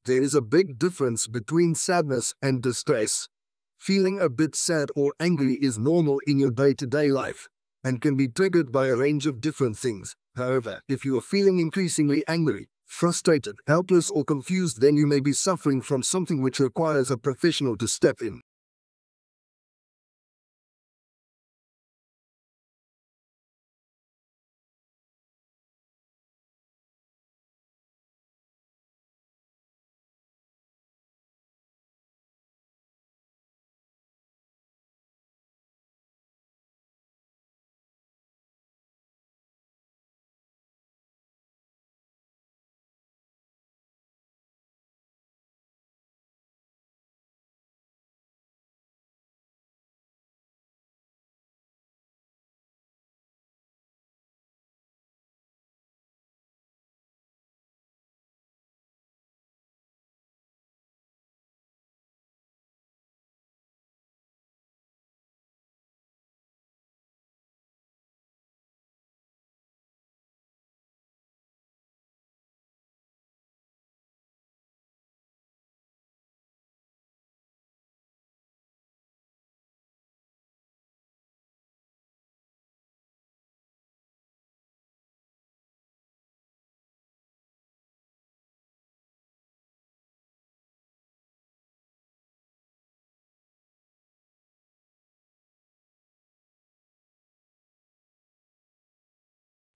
There is a big difference between sadness and distress. Feeling a bit sad or angry is normal in your day-to-day life and can be triggered by a range of different things. However, if you are feeling increasingly angry, frustrated, helpless, or confused, then you may be suffering from something which requires a professional to step in.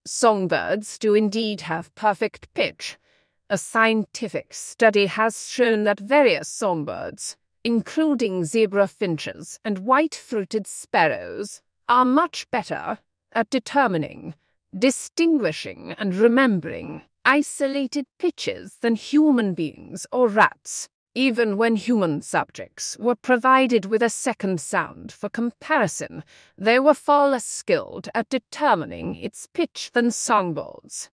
Songbirds do indeed have perfect pitch. A scientific study has shown that various songbirds, including zebra finches and white-throated sparrows, are much better at determining, distinguishing, and remembering isolated pitches than human beings or rats, even when human subjects were provided with a second sound for comparison. They were far less skilled at determining its pitch than songbirds.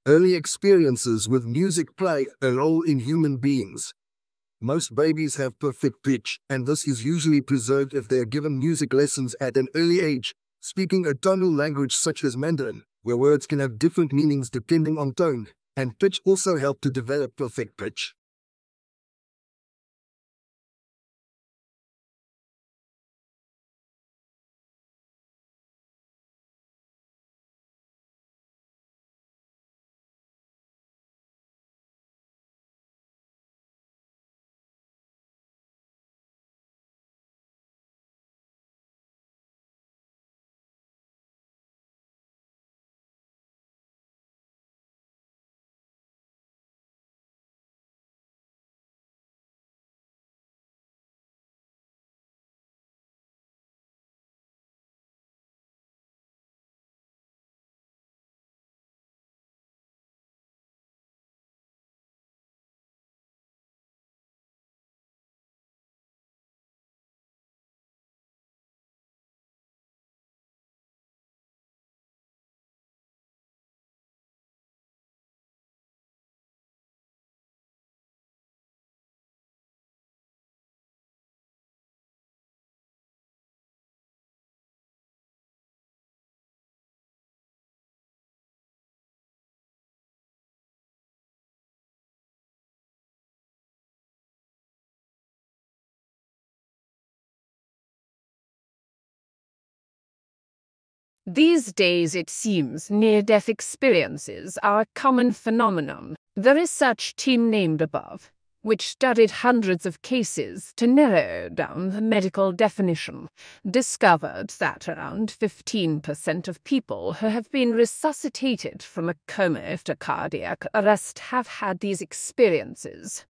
Early experiences with music play a role in human beings. Most babies have perfect pitch, and this is usually preserved if they are given music lessons at an early age. Speaking a tonal language such as Mandarin, where words can have different meanings depending on tone and pitch, also help to develop perfect pitch. These days, it seems, near-death experiences are a common phenomenon. The research team named above, which studied hundreds of cases to narrow down the medical definition, discovered that around 15% of people who have been resuscitated from a coma after cardiac arrest have had these experiences.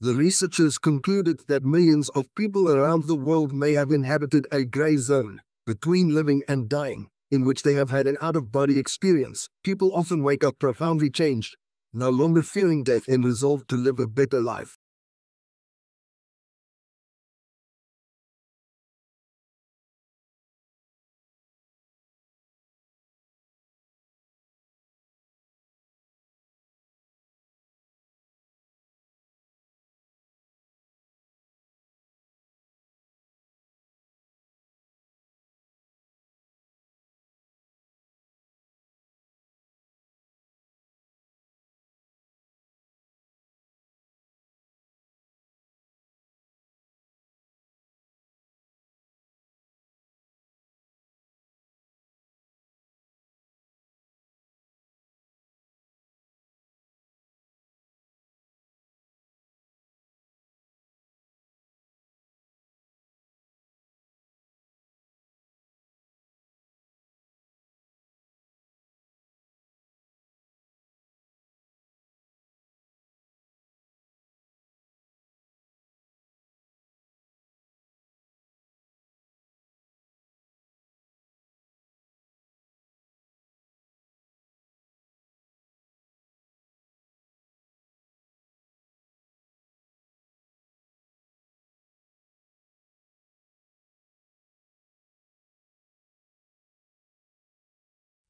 The researchers concluded that millions of people around the world may have inhabited a gray zone between living and dying, in which they have had an out-of-body experience. People often wake up profoundly changed, no longer fearing death and resolved to live a better life.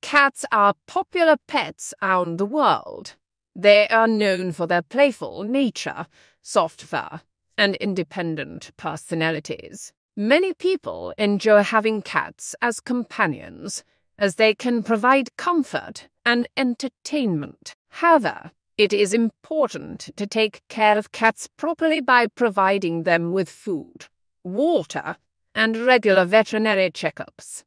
Cats are popular pets around the world. They are known for their playful nature, soft fur, and independent personalities. Many people enjoy having cats as companions, as they can provide comfort and entertainment. However, it is important to take care of cats properly by providing them with food, water, and regular veterinary checkups.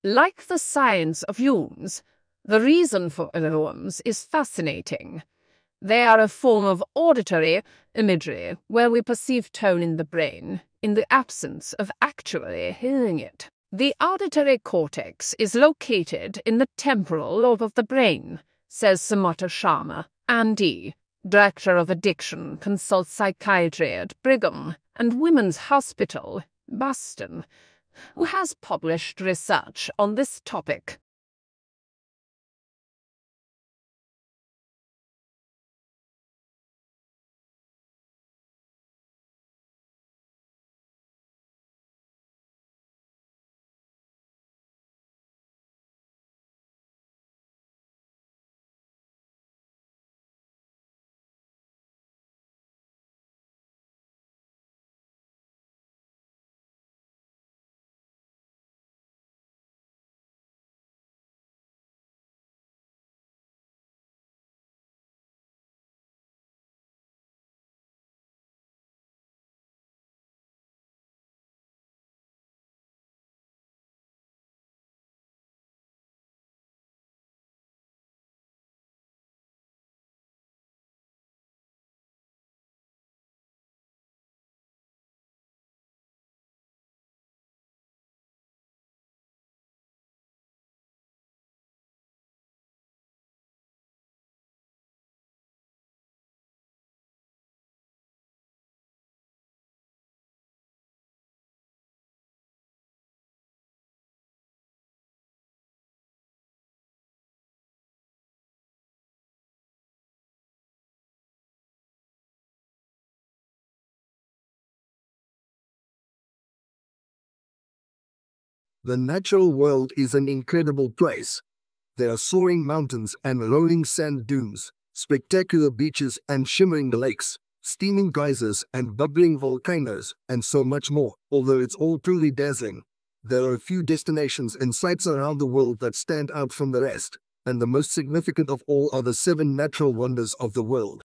Like the science of wounds, the reason for earworms is fascinating. They are a form of auditory imagery where we perceive tone in the brain in the absence of actually hearing it. The auditory cortex is located in the temporal lobe of the brain, says Samata Sharma, MD, Director of Addiction Consult Psychiatry at Brigham and Women's Hospital, Boston, who has published research on this topic. The natural world is an incredible place. There are soaring mountains and rolling sand dunes, spectacular beaches and shimmering lakes, steaming geysers and bubbling volcanoes, and so much more. Although it's all truly dazzling, there are a few destinations and sites around the world that stand out from the rest, and the most significant of all are the 7 natural wonders of the world.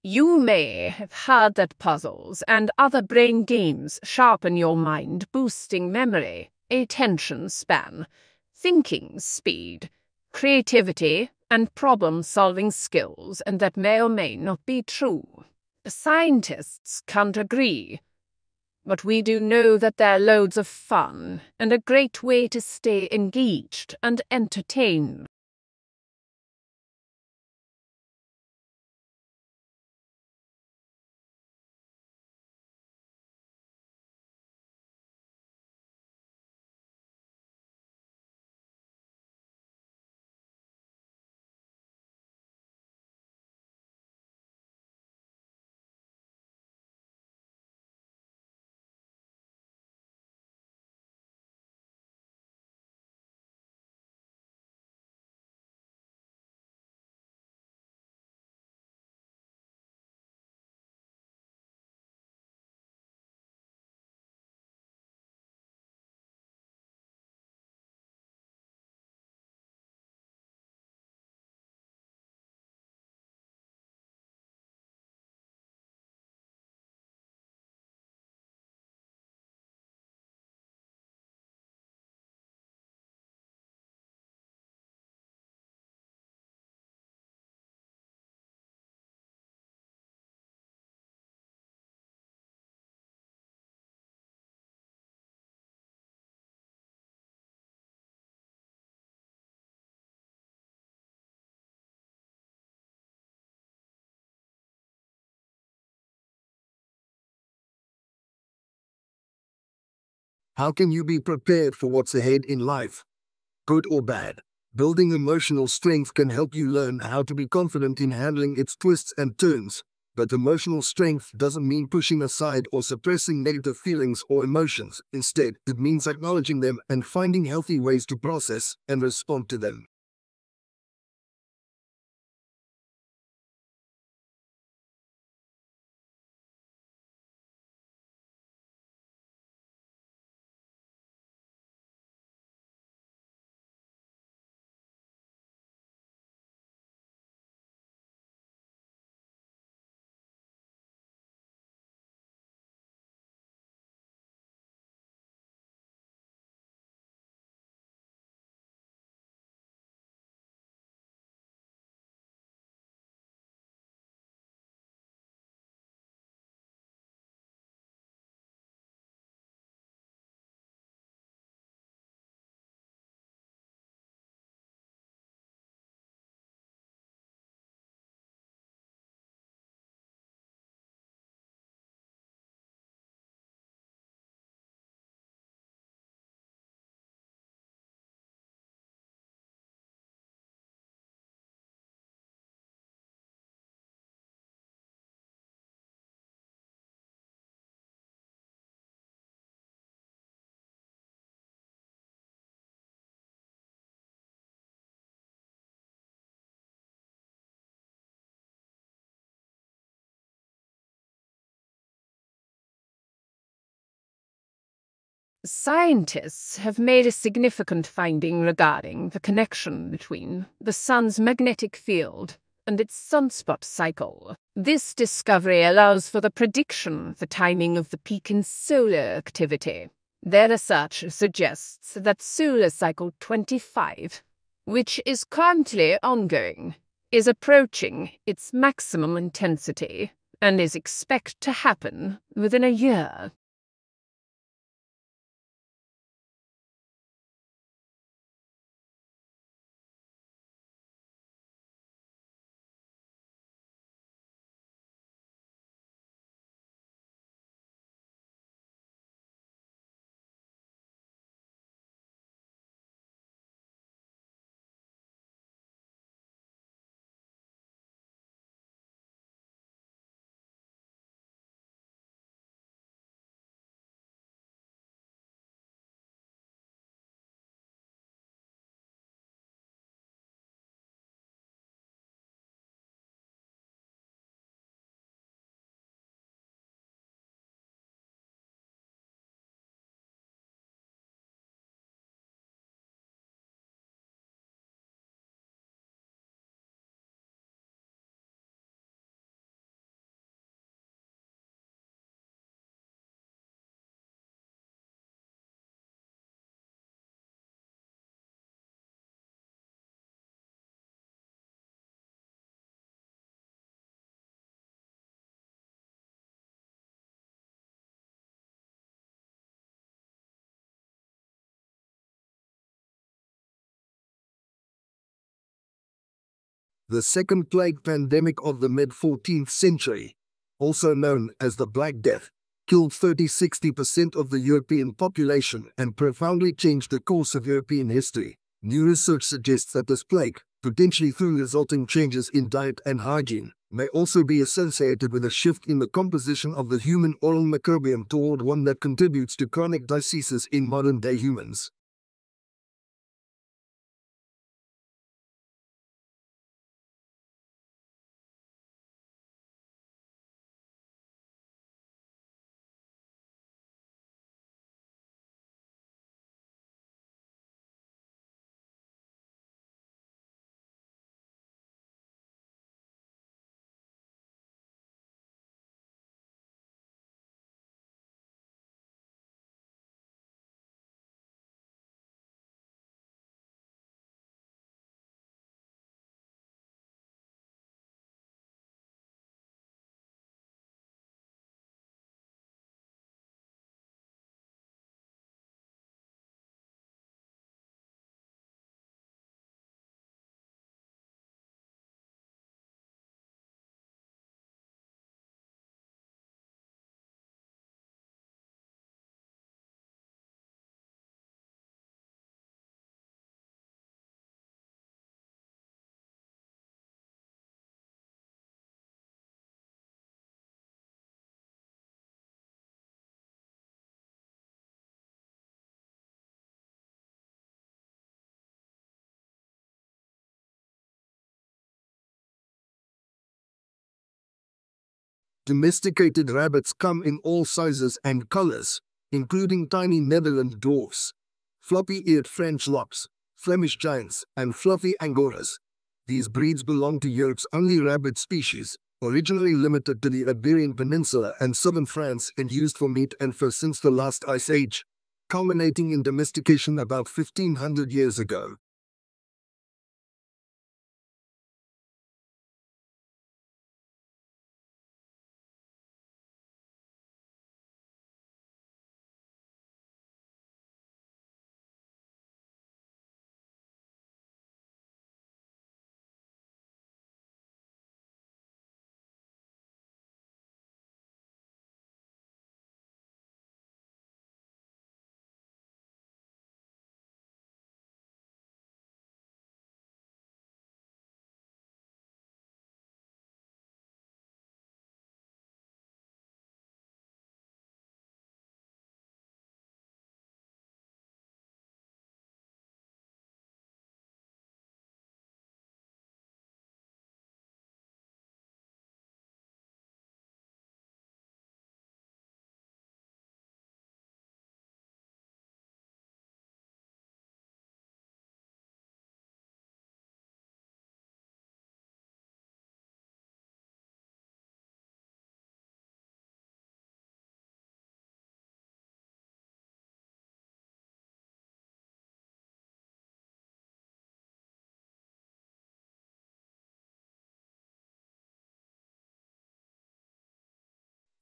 You may have heard that puzzles and other brain games sharpen your mind, boosting memory, attention span, thinking speed, creativity, and problem-solving skills, and that may or may not be true. Scientists can't agree, but we do know that they're loads of fun and a great way to stay engaged and entertained. How can you be prepared for what's ahead in life? Good or bad? Building emotional strength can help you learn how to be confident in handling its twists and turns. But emotional strength doesn't mean pushing aside or suppressing negative feelings or emotions. Instead, it means acknowledging them and finding healthy ways to process and respond to them. Scientists have made a significant finding regarding the connection between the sun's magnetic field and its sunspot cycle. This discovery allows for the prediction of the timing of the peak in solar activity. Their research suggests that solar cycle 25, which is currently ongoing, is approaching its maximum intensity and is expected to happen within a year. The second plague pandemic of the mid-14th century, also known as the Black Death, killed 30–60% of the European population and profoundly changed the course of European history. New research suggests that this plague, potentially through resulting changes in diet and hygiene, may also be associated with a shift in the composition of the human oral microbiome toward one that contributes to chronic diseases in modern-day humans. Domesticated rabbits come in all sizes and colors, including tiny Netherland dwarfs, floppy-eared French lops, Flemish giants, and fluffy Angoras. These breeds belong to Europe's only rabbit species, originally limited to the Iberian Peninsula and southern France and used for meat and fur since the last ice age, culminating in domestication about 1500 years ago.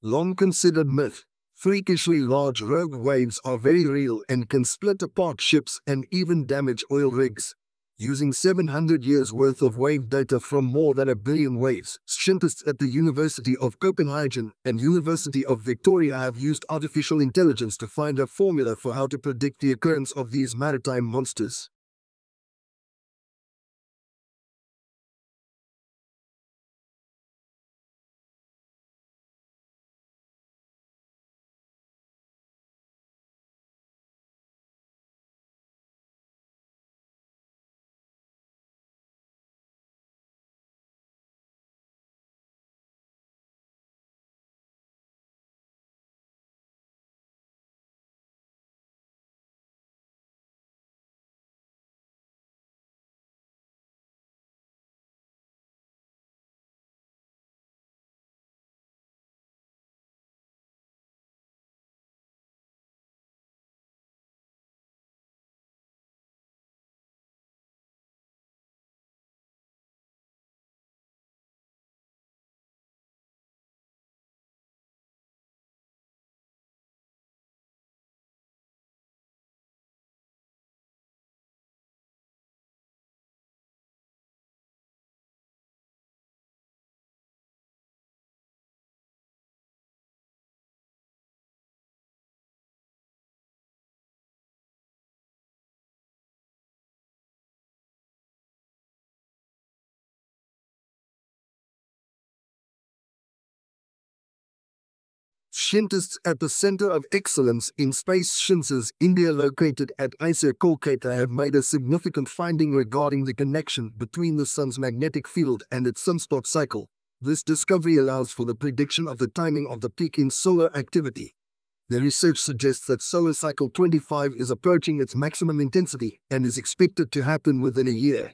Long considered myth, freakishly large rogue waves are very real and can split apart ships and even damage oil rigs. Using 700 years worth of wave data from more than 1 billion waves, scientists at the University of Copenhagen and University of Victoria have used artificial intelligence to find a formula for how to predict the occurrence of these maritime monsters. Scientists at the Center of Excellence in Space Sciences, India, located at IISER Kolkata, have made a significant finding regarding the connection between the Sun's magnetic field and its sunspot cycle. This discovery allows for the prediction of the timing of the peak in solar activity. The research suggests that solar cycle 25 is approaching its maximum intensity and is expected to happen within a year.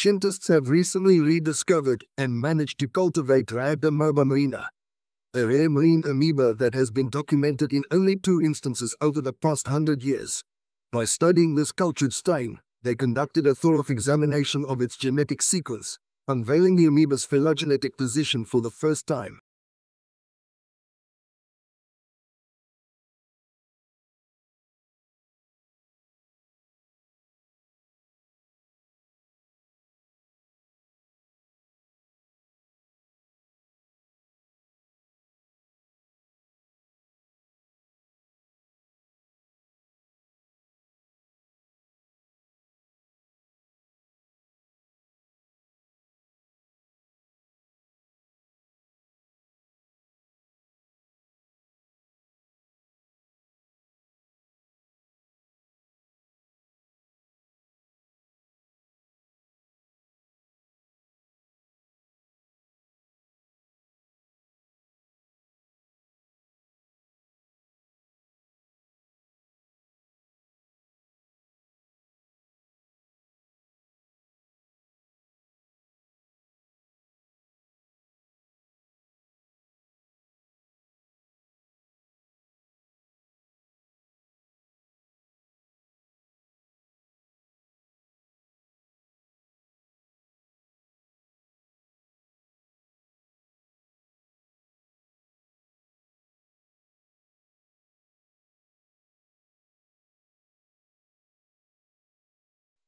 Scientists have recently rediscovered and managed to cultivate Rhabdomyoma marina, a rare marine amoeba that has been documented in only 2 instances over the past 100 years. By studying this cultured strain, they conducted a thorough examination of its genetic sequence, unveiling the amoeba's phylogenetic position for the first time.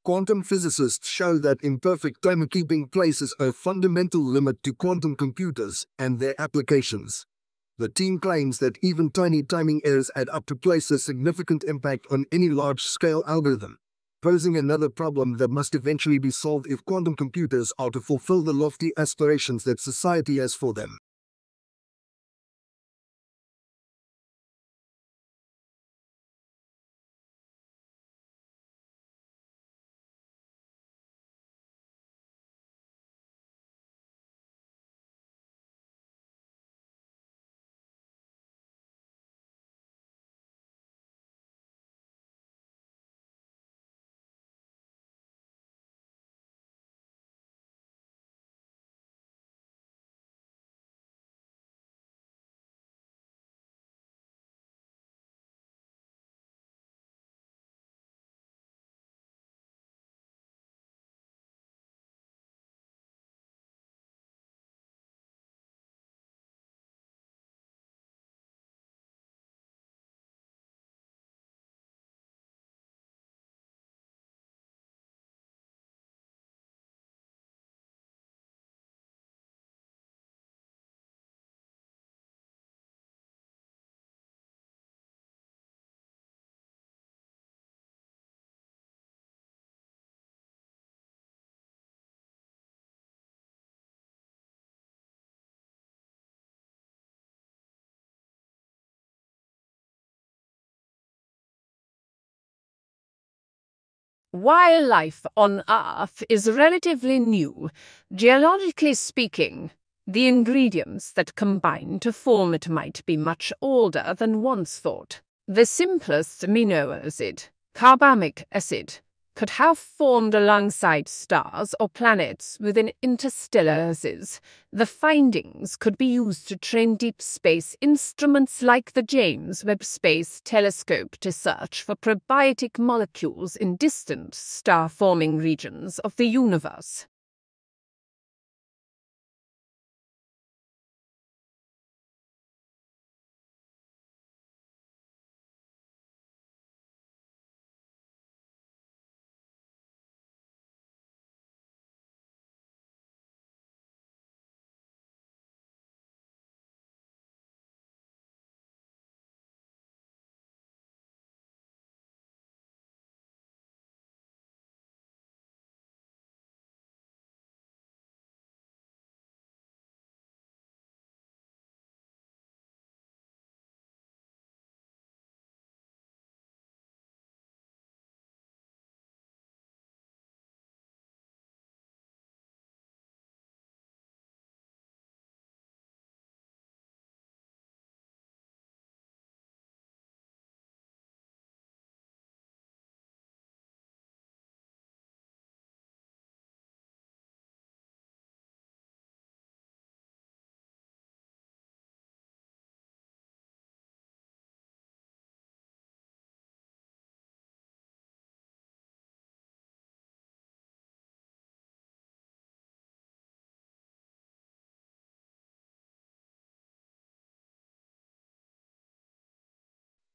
Quantum physicists show that imperfect timekeeping places a fundamental limit to quantum computers and their applications. The team claims that even tiny timing errors add up to place a significant impact on any large-scale algorithm, posing another problem that must eventually be solved if quantum computers are to fulfill the lofty aspirations that society has for them. While life on Earth is relatively new, geologically speaking, the ingredients that combine to form it might be much older than once thought. The simplest amino acid, carbamic acid, could have formed alongside stars or planets within interstellar gases. The findings could be used to train deep space instruments like the James Webb Space Telescope to search for probiotic molecules in distant star-forming regions of the universe.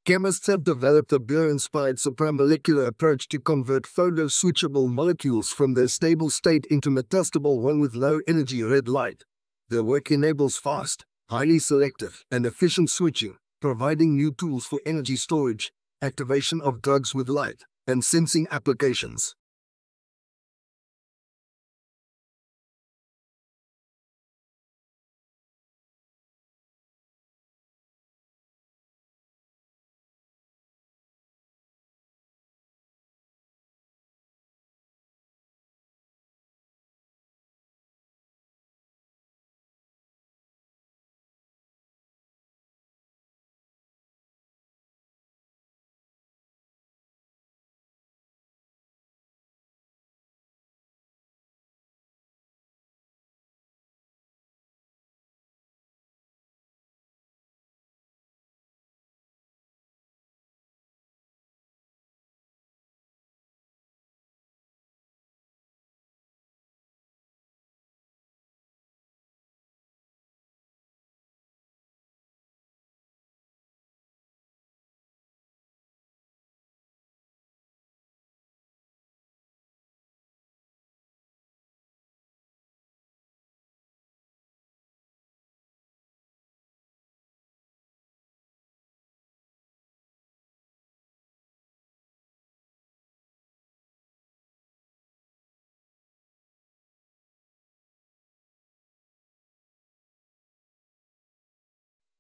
Chemists have developed a Bohr-inspired supramolecular approach to convert photo-switchable molecules from their stable state into metastable one with low-energy red light. Their work enables fast, highly selective, and efficient switching, providing new tools for energy storage, activation of drugs with light, and sensing applications.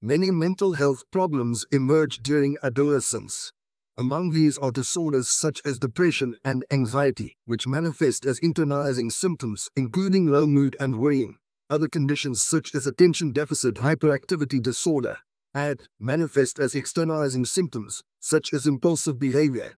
Many mental health problems emerge during adolescence. Among these are disorders such as depression and anxiety, which manifest as internalizing symptoms, including low mood and worrying. Other conditions such as attention deficit hyperactivity disorder, ADD, manifest as externalizing symptoms, such as impulsive behavior.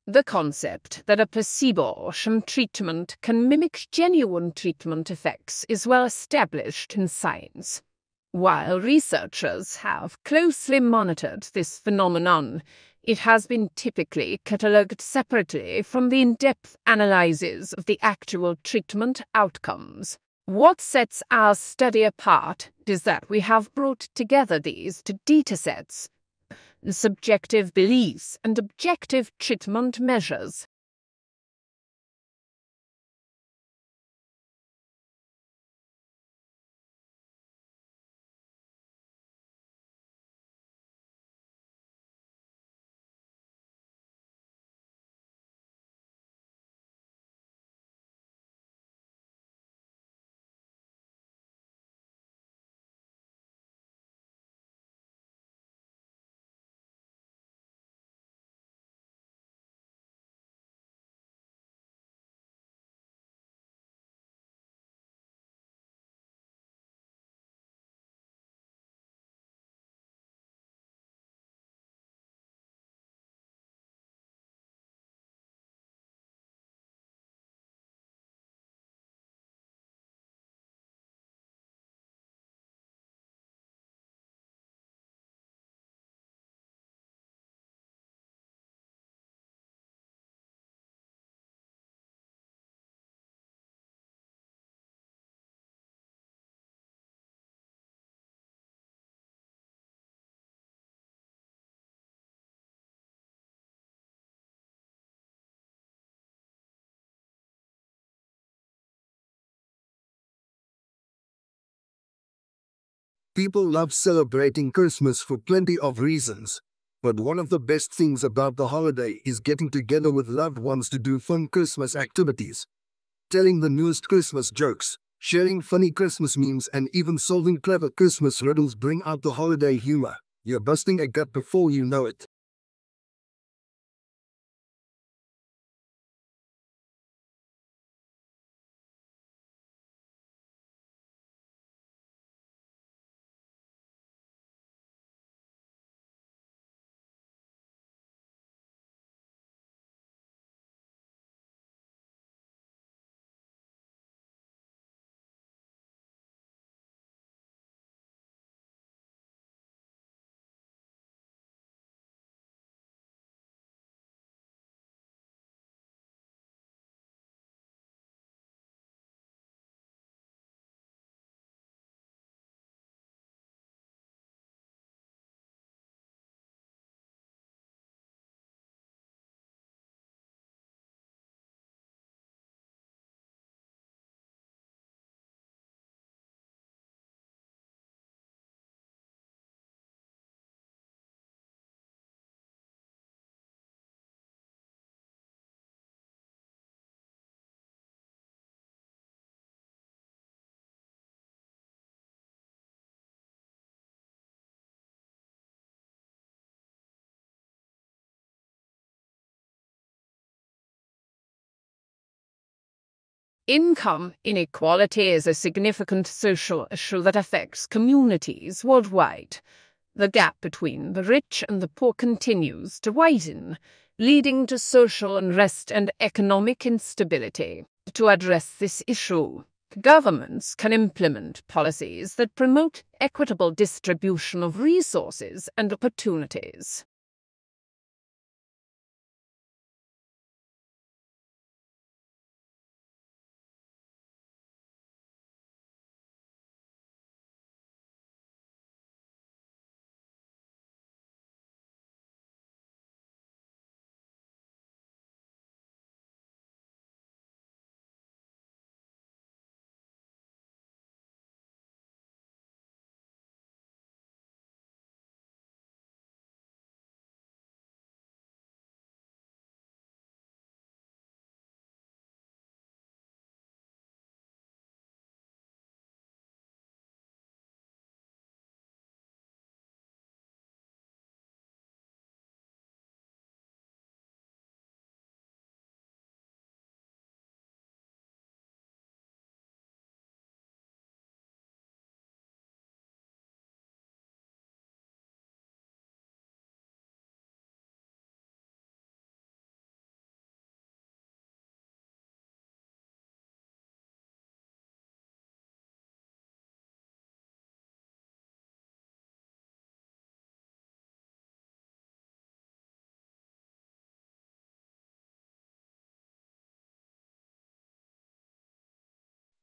The concept that a placebo-sham treatment can mimic genuine treatment effects is well established in science. While researchers have closely monitored this phenomenon, it has been typically catalogued separately from the in-depth analyses of the actual treatment outcomes. What sets our study apart is that we have brought together these two datasets, subjective beliefs and objective treatment measures. People love celebrating Christmas for plenty of reasons. But one of the best things about the holiday is getting together with loved ones to do fun Christmas activities. Telling the newest Christmas jokes, sharing funny Christmas memes, and even solving clever Christmas riddles bring out the holiday humor. You're busting a gut before you know it. Income inequality is a significant social issue that affects communities worldwide. The gap between the rich and the poor continues to widen, leading to social unrest and economic instability. To address this issue, governments can implement policies that promote equitable distribution of resources and opportunities.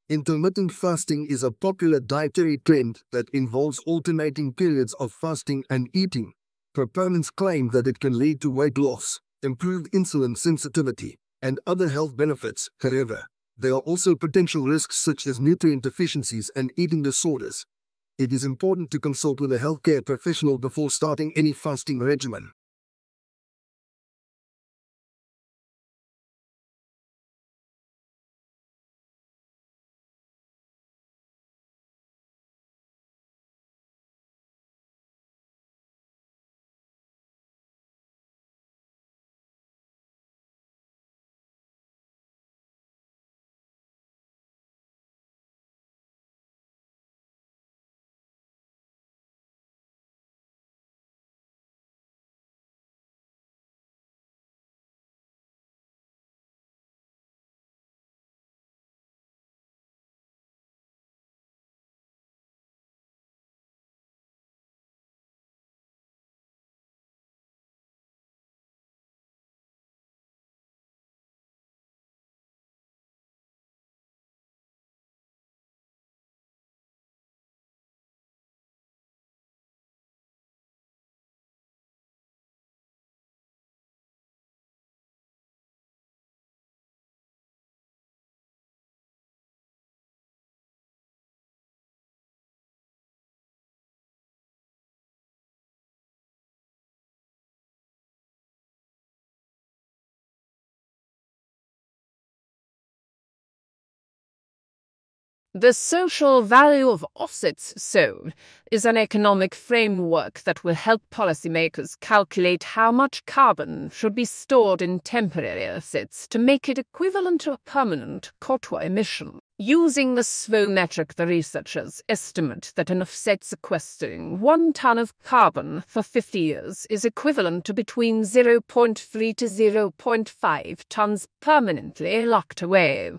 Intermittent fasting is a popular dietary trend that involves alternating periods of fasting and eating. Proponents claim that it can lead to weight loss, improved insulin sensitivity, and other health benefits. However, there are also potential risks such as nutrient deficiencies and eating disorders. It is important to consult with a healthcare professional before starting any fasting regimen. The social value of offsets sold is an economic framework that will help policymakers calculate how much carbon should be stored in temporary assets to make it equivalent to a permanent quota emission. Using the SWO metric, the researchers estimate that an offset sequestering 1 ton of carbon for 50 years is equivalent to between 0.3 to 0.5 tons permanently locked away.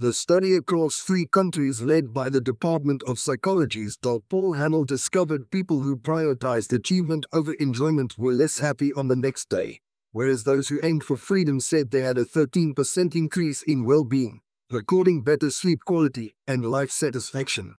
The study across 3 countries led by the Department of Psychology's Dr. Paul Hamill discovered people who prioritized achievement over enjoyment were less happy on the next day, whereas those who aimed for freedom said they had a 13% increase in well-being, recording better sleep quality and life satisfaction.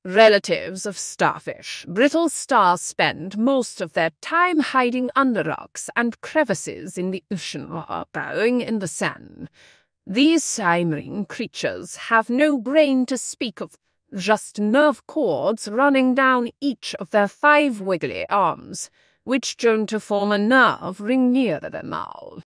Relatives of starfish, brittle stars spend most of their time hiding under rocks and crevices in the ocean or burrowing in the sand. These slime-ring creatures have no brain to speak of, just nerve cords running down each of their 5 wiggly arms, which join to form a nerve ring near their mouth.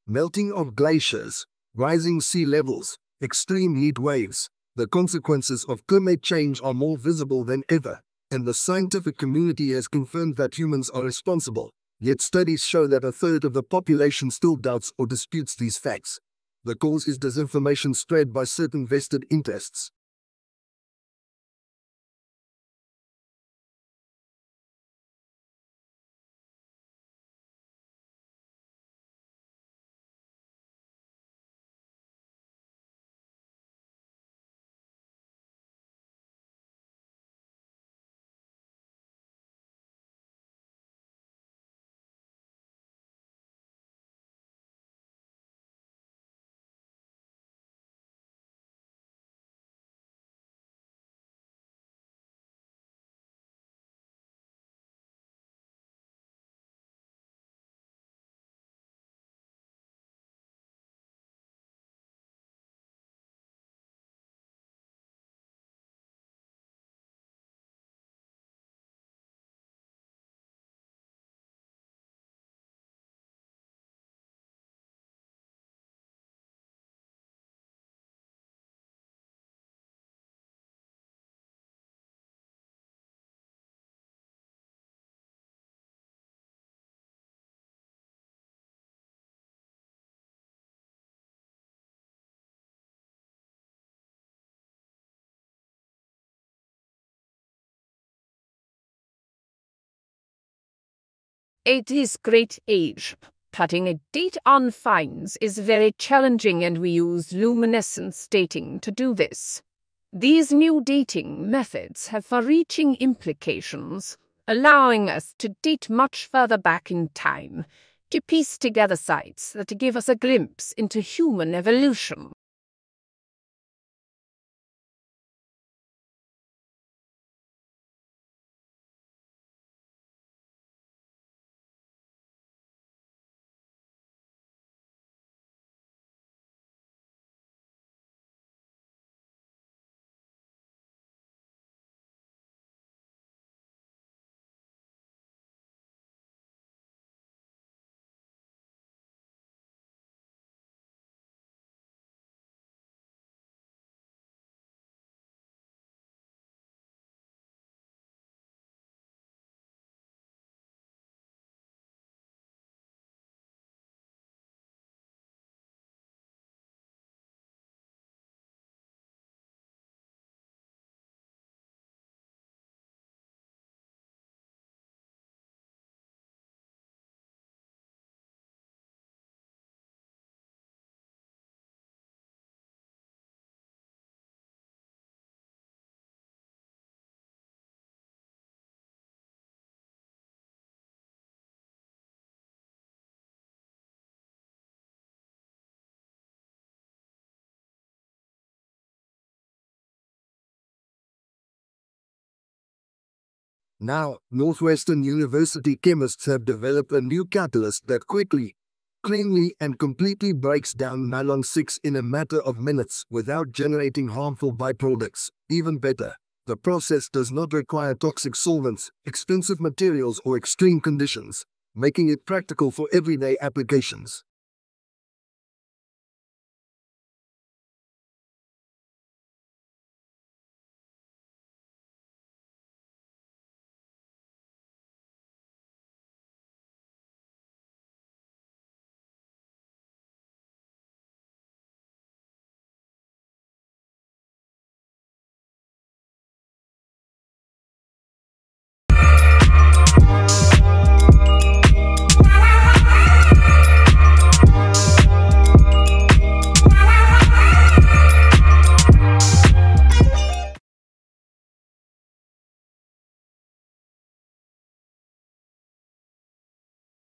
Melting of glaciers, rising sea levels, extreme heat waves. The consequences of climate change are more visible than ever, and the scientific community has confirmed that humans are responsible. Yet studies show that a third of the population still doubts or disputes these facts. The cause is disinformation spread by certain vested interests. At his great age, putting a date on finds is very challenging, and we use luminescence dating to do this. These new dating methods have far-reaching implications, allowing us to date much further back in time, to piece together sites that give us a glimpse into human evolution. Now, Northwestern University chemists have developed a new catalyst that quickly, cleanly, and completely breaks down nylon 6 in a matter of minutes without generating harmful byproducts. Even better, the process does not require toxic solvents, expensive materials, or extreme conditions, making it practical for everyday applications.